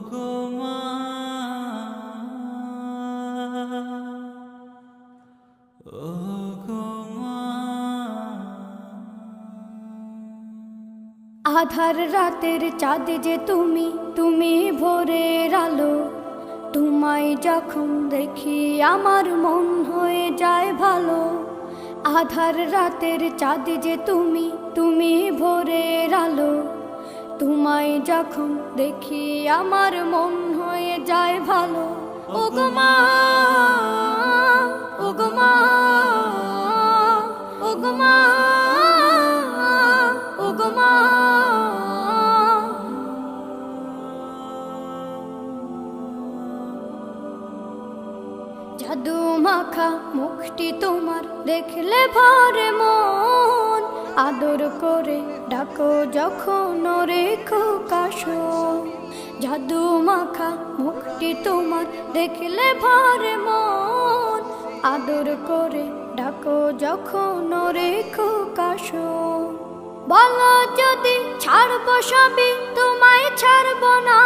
গো মা, ও গো মা। আধার রাতের চাঁদ যে তুমি, তুমি ভোরের আলো। তোমায় যখন দেখি আমার মন হয়ে যায় ভালো। আধার রাতের চাঁদ যে তুমি, তুমি ভোরের আলো। তোমায় যখন দেখি আমার মন হয়ে যায় ভালো। ও গো মা, ও গো মা, ও গো মা, ও গো মা। জাদু মাখা মুখটি তোমার দেখলে ভরে মন। আদর করে ডাকো যখন ওরে খোকাশো। জাদু মাখা মুখটি তোমার দেখলে ভরে মন। আদর করে ডাকো যখন ওরে খোকাশো। বলো যদি ছাড়বো সবই, তোমায় ছাড়বো না।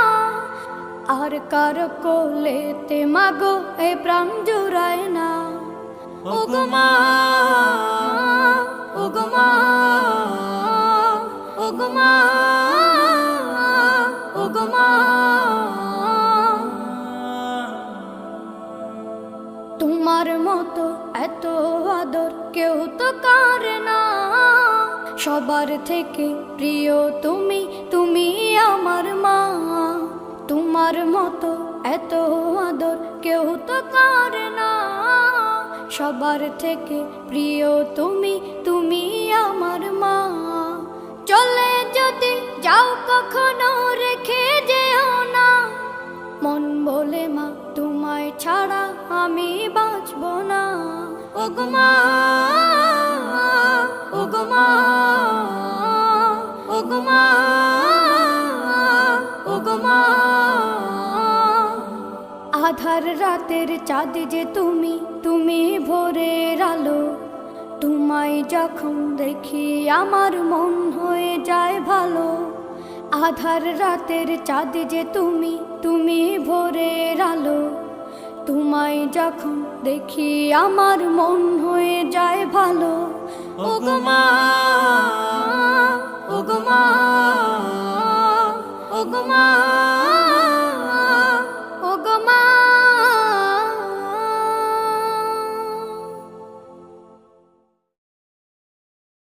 আর কার কোলেতে মাগো এ প্রাণ জুড়ায় না। ও গো মা, ও গো মা, ও গো মা, ও গো মা। তোমার মতো এত আদর কেউ তো করে না। সবার থেকে প্রিয় তুমি, তুমি আমার মা। তোমার মতো এত আদর কেউ তো করে না। সবার থেকে প্রিয় তুমি, তুমি আমার মা। চলে যদি যাও কখনো রেখে যেও না। মন বলে মা তোমায় ছাড়া আমি বাঁচব না। ও গো মা, ও গো মা, ও গো মা, ও গো মা। আধার রাতের চাঁদ যে তুমি, তুমি ভোরের আলো। তোমায় যখন দেখি আমার মন হয়ে যায় ভালো। আধার রাতের চাঁদ যে তুমি, তুমি ভোরের আলো। তোমায় যখন দেখি আমার মন হয়ে যায় ভালো। ও গো মা।